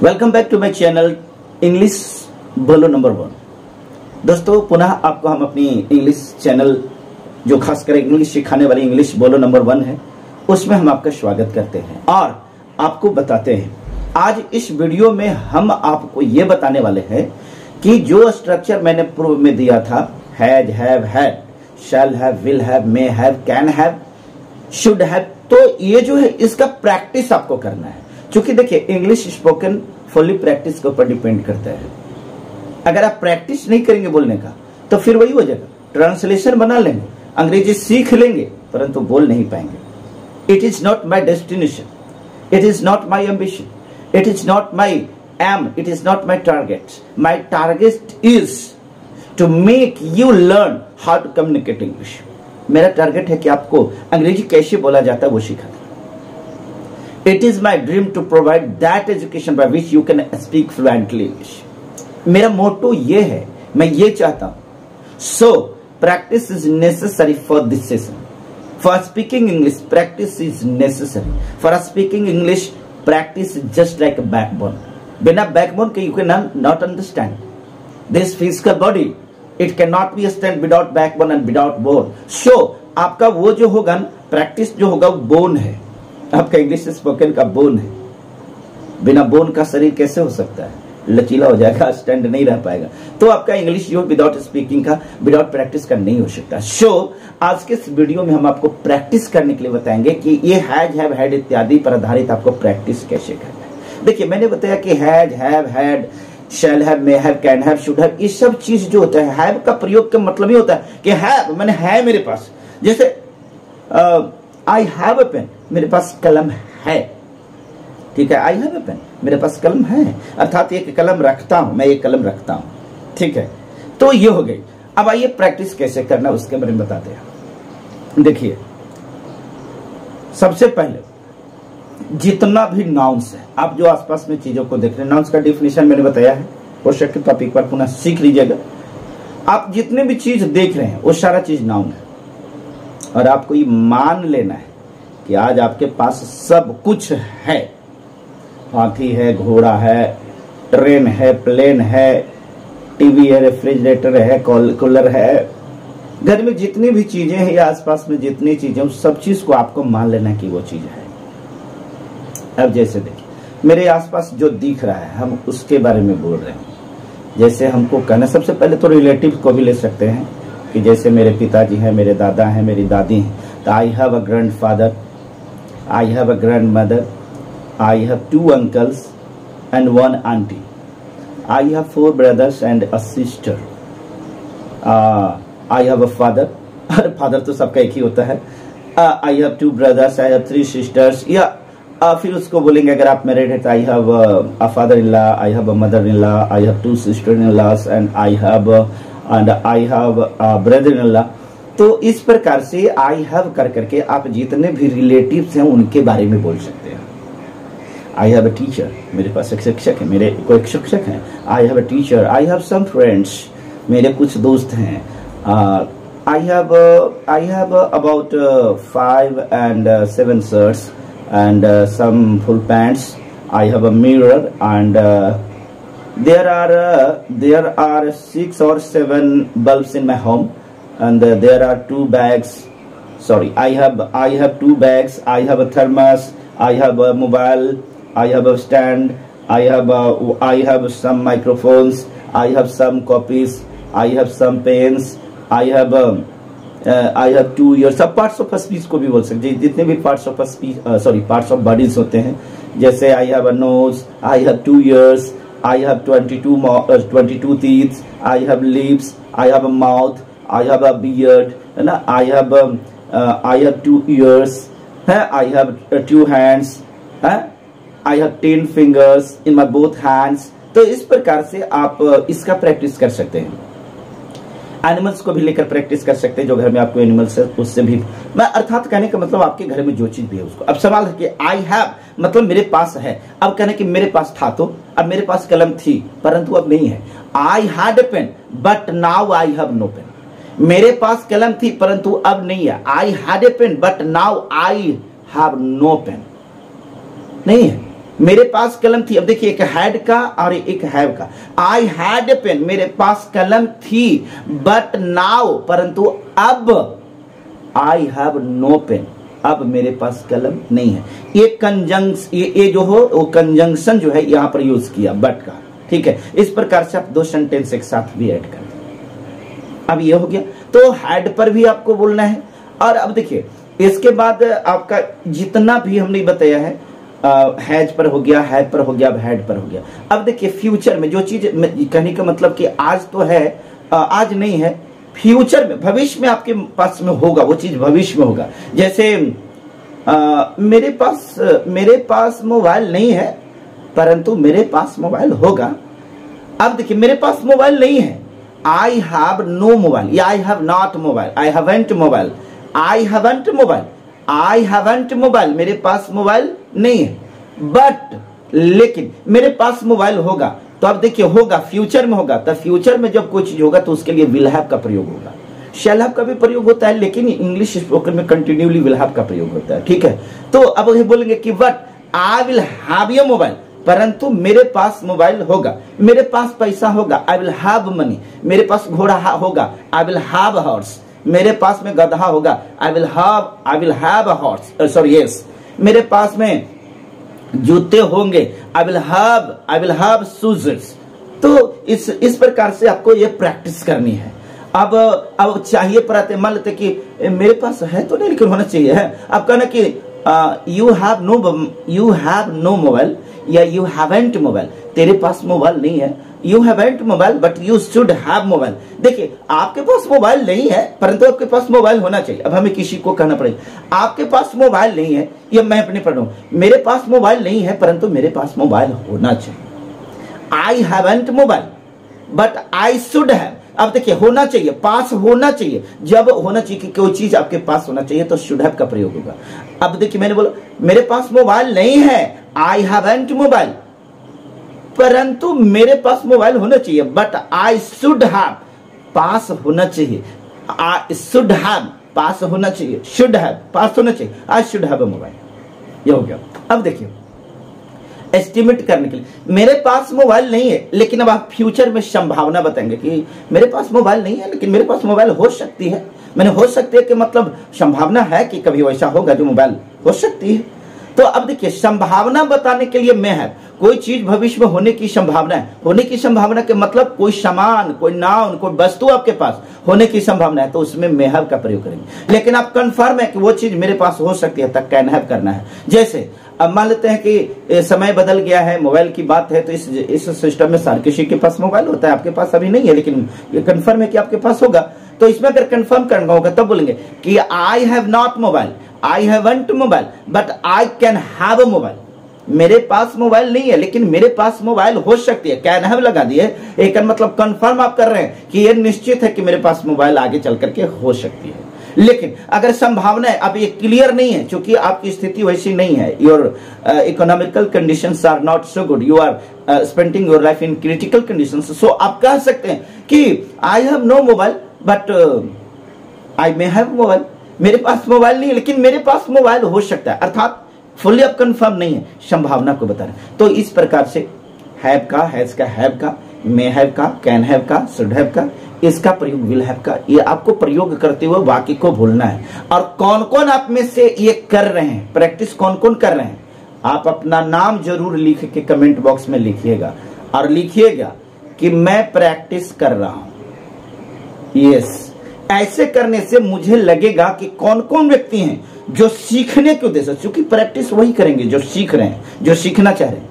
Welcome back to my channel English बोलो number 1। दोस्तों पुनः आपको हम अपनी इंग्लिश चैनल जो खासकर इंग्लिश सिखाने वाली इंग्लिश बोलो नंबर 1 है उसमें हम आपका स्वागत करते हैं और आपको बताते हैं। आज इस वीडियो में हम आपको ये बताने वाले हैं कि जो स्ट्रक्चर मैंने पूर्व में दिया था has, have, had, shall have, will have, may have, can have, should have, तो ये जो है इसका प्रैक्टिस आपको करना है। क्योंकि देखिए इंग्लिश स्पोकन फुल्ली प्रैक्टिस के ऊपर डिपेंड करता है। अगर आप प्रैक्टिस नहीं करेंगे बोलने का तो फिर वही हो जाएगा, ट्रांसलेशन बना लेंगे, अंग्रेजी सीख लेंगे परंतु बोल नहीं पाएंगे। It is not my destination, it is not my ambition, it is not my aim, it is not my target. My target is to make you learn how to communicate English. मेरा target है कि आपको अंग्रेजी कैसे बोला जाता है वो सिखाना। It is my dream to provide that education by which you can speak fluently English. मेरा मोटो ये है, मैं ये चाहता हूं। So practice is necessary for this session. For speaking English, practice is necessary. For speaking English, practice is just like a backbone. बिना backbone के you cannot understand. This physical body, it cannot be stand without backbone and without bone. So आपका वो जो होगा practice जो होगा वो bone है, आपका इंग्लिश स्पोकन का बोन है। बिना बोन का शरीर कैसे हो सकता है, लचीला हो जाएगा, स्टैंड नहीं रह पाएगा। तो आपका इंग्लिश जो विदाउट स्पीकिंग का, विदाउट प्रैक्टिस का नहीं हो सकता। आज के इस वीडियो में हम आपको प्रैक्टिस करने के लिए बताएंगे कि ये हैज, हैव, हैड इत्यादि पर आधारित आपको प्रैक्टिस कैसे करना है। देखिए मैंने बताया कि has, have, had, shall have, may have, can have, should have, ये सब चीज जो होता है हैव का प्रयोग का मतलब ही होता है कि हैव मैंने है मेरे पास। जैसे आई हैव अ पेन, मेरे पास कलम है, ठीक है। आई हैव अ पेन, मेरे पास कलम है, अर्थात एक कलम रखता हूं, मैं एक कलम रखता हूं, ठीक है। तो ये हो गई। अब आइए प्रैक्टिस कैसे करना उसके बारे में बताते हैं। देखिए सबसे पहले जितना भी नाउन्स है, आप जो आसपास में चीजों को देख रहे हैं, नाउन्स का डिफिनेशन मैंने बताया है, हो सके तो आप एक बार पुनः सीख लीजिएगा। आप जितने भी चीज देख रहे हैं वो सारा चीज नाउन है और आपको ये मान लेना है कि आज आपके पास सब कुछ है। हाथी है, घोड़ा है, ट्रेन है, प्लेन है, टीवी है, रेफ्रिजरेटर है, कूलर है, घर में जितनी भी चीजें हैं या आसपास में जितनी चीजें, उस सब चीज को आपको मान लेना कि वो चीज है। अब जैसे देखिए मेरे आसपास जो दिख रहा है हम उसके बारे में बोल रहे हैं। जैसे हमको कहना, सबसे पहले तो रिलेटिव को भी ले सकते हैं कि जैसे मेरे पिताजी हैं, मेरे दादा हैं, मेरी दादी हैं, तो आई have a grandfather, I have a grandmother, I have 2 uncles and 1 auntie. I have 4 brothers and a sister. I have a father. अरे फादर तो सबका एक ही होता है। I have 2 brothers, I have 3 sisters. या फिर उसको बोलेंगे अगर आप मैरिड है तो I have a father-in-law, I have a mother-in-law, I have 2 sister-in-laws and I have a brother-in-law. तो इस प्रकार से आई हैव कर करके आप जितने भी रिलेटिव्स हैं उनके बारे में बोल सकते हैं। आई हैव अ टीचर, मेरे पास एक शिक्षक है, मेरे को एक शिक्षक है। I have a teacher, I have some friends, मेरे कुछ दोस्त हैं। I have about 5 and 7 shirts and some full pants. I have a mirror and there are 6 or 7 bulbs in my home. And there are 2 bags. Sorry, I have 2 bags. I have a thermos. I have a mobile. I have a stand. I have some microphones. I have some copies. I have some pens. I have 2 ears. सब parts of a speech को भी बोल सकते हैं, जितने भी parts of a speech, parts of bodies होते हैं। जैसे I have a nose. I have 2 ears. I have 22 teeth. I have lips. I have a mouth. I have a beard, है ना। I have 2 ears, है। I have 2 hands, है। I have 10 fingers in my both hands। तो इस प्रकार से आप इसका प्रैक्टिस कर सकते हैं। एनिमल्स को भी लेकर प्रैक्टिस कर सकते हैं, जो घर में आपको एनिमल्स है उससे भी। मैं अर्थात कहने का मतलब आपके घर में जो चीज भी है उसको। अब सवाल है कि आई हैव मतलब मेरे पास है। अब कहने कि मेरे पास था, तो अब मेरे पास कलम थी परंतु अब नहीं है। I had a pen but now I have no pen. मेरे पास कलम थी परंतु अब नहीं है। I had a pen but now I have no pen. नहीं है, मेरे पास कलम थी। अब देखिए एक हैड का और एक हैव का। आई हैड ए पेन, मेरे पास कलम थी, बट नाउ, परंतु अब, आई हैव नो पेन, अब मेरे पास कलम नहीं है। ये कंजंक्शन, ये जो हो वो कंजंक्शन जो है यहां पर यूज किया बट का, ठीक है। इस प्रकार से आप दो सेंटेंस एक साथ भी ऐड कर दें। अब ये हो गया। तो हैड पर भी आपको बोलना है। और अब देखिए इसके बाद आपका जितना भी हमने बताया है, हैज पर हो गया, हैव पर हो गया, अब हैड पर हो गया। अब देखिए फ्यूचर में जो चीज कहने का मतलब कि आज तो है, आज नहीं है, फ्यूचर में, भविष्य में आपके पास में होगा, वो चीज भविष्य में होगा। जैसे मेरे पास मोबाइल नहीं है, परंतु मेरे पास मोबाइल होगा। अब देखिए मेरे पास मोबाइल नहीं है, आई हैव नो मोबाइल, या I have not mobile, I haven't mobile, I haven't mobile, I haven't mobile, मेरे पास मोबाइल नहीं है, बट लेकिन मेरे पास मोबाइल होगा। तो अब देखिए होगा फ्यूचर में होगा, तो फ्यूचर में जब कोई चीज होगा तो उसके लिए विल हैव का प्रयोग होगा। शैल हैव का भी प्रयोग होता है, लेकिन इंग्लिश स्पोकन में कंटिन्यूली विल हैव का प्रयोग होता है, ठीक है। तो अब ये बोलेंगे कि but I will have your mobile, परंतु मेरे पास मोबाइल होगा। मेरे पास पैसा होगा, आई विल हैव मनी। मेरे पास घोड़ा होगा, आई विल हैव हॉर्स। मेरे पास में गधा होगा, I will have a horse, sorry yes. मेरे पास में जूते होंगे, आई विल हैव शूज। तो इस प्रकार से आपको ये प्रैक्टिस करनी है। अब चाहिए पर आते, मान लेते कि मेरे पास है तो नहीं लेकिन होना चाहिए है। अब कहना कि यू हैव नो मोबाइल या यू हैवंट मोबाइल, तेरे पास मोबाइल नहीं है, you haven't mobile but you should have mobile. देखिए आपके पास मोबाइल नहीं है, परंतु आपके पास मोबाइल होना चाहिए। अब हमें किसी को कहना पड़ेगा आपके पास मोबाइल नहीं है, या मैं अपने पढ़ रहा हूं, मेरे पास मोबाइल नहीं है परंतु मेरे पास मोबाइल होना चाहिए। I haven't mobile but I should have. अब देखिए होना चाहिए, पास होना चाहिए। जब होना चाहिए कि कोई चीज आपके पास होना चाहिए तो शुड हैव का प्रयोग होगा। अब देखिए मैंने बोला मेरे पास मोबाइल नहीं है, आई हैवंट मोबाइल, परंतु मेरे पास मोबाइल होना चाहिए, बट आई शुड हैव, पास होना चाहिए, आई शुड हैव, पास होना चाहिए, शुड हैव, पास होना चाहिए, I should have a mobile. ये हो गया। अब देखिए एस्टिमेट करने के लिए, मेरे पास मोबाइल नहीं है, लेकिन अब आप फ्यूचर में संभावना बताएंगे कि मेरे पास मोबाइल नहीं है लेकिन मेरे पास मोबाइल हो सकती है। मैंने हो सकती है कि मतलब संभावना है कि कभी वैसा होगा जो मोबाइल हो सकती है। तो अब देखिए संभावना बताने के लिए मैं है, कोई चीज भविष्य में होने की संभावना है। होने की संभावना के मतलब कोई सामान, कोई नाउन, कोई वस्तु आपके पास होने की संभावना है, तो उसमें may have का प्रयोग करेंगे। लेकिन आप कंफर्म है कि वो चीज मेरे पास हो सकती है, तक कैन हैव करना है। जैसे अब मान लेते हैं कि समय बदल गया है, मोबाइल की बात है, तो इस सिस्टम में हर किसी के पास मोबाइल होता है। आपके पास अभी नहीं है लेकिन ये कंफर्म है कि आपके पास होगा। तो इसमें अगर कंफर्म करना होगा तब बोलेंगे कि I have not mobile, I haven't mobile but I can have a mobile. मेरे पास मोबाइल नहीं है लेकिन मेरे पास मोबाइल हो सकती है, कैन हैव लगा दिए, एक मतलब कंफर्म आप कर रहे हैं कि ये निश्चित है कि मेरे पास मोबाइल आगे चल करके हो सकती है। लेकिन अगर संभावना है, अब ये क्लियर नहीं है क्योंकि आपकी स्थिति वैसी नहीं है, your economical conditions are not so good, you are spending your life in critical conditions. So आप कह सकते हैं कि I have no mobile but I may have mobile. मेरे पास मोबाइल नहीं है लेकिन मेरे पास मोबाइल हो सकता है, अर्थात फुल्ली अब कंफर्म नहीं है, संभावना को बता रहे हैं। तो इस प्रकार से हैव का, हैज का, हैव का, मे हैव का, कैन हैव का, शुड हैव का, इसका प्रयोग विल हैव का, ये आपको प्रयोग करते हुए वाक्य को भूलना है। और कौन कौन आप में से ये कर रहे हैं, प्रैक्टिस कौन कौन कर रहे हैं, आप अपना नाम जरूर लिख के कमेंट बॉक्स में लिखिएगा और लिखिएगा कि मैं प्रैक्टिस कर रहा हूं। यस, ऐसे करने से मुझे लगेगा कि कौन कौन व्यक्ति हैं जो सीखने के उद्देश्य, क्योंकि प्रैक्टिस वही करेंगे जो सीख रहे हैं, जो सीखना चाह रहे हैं।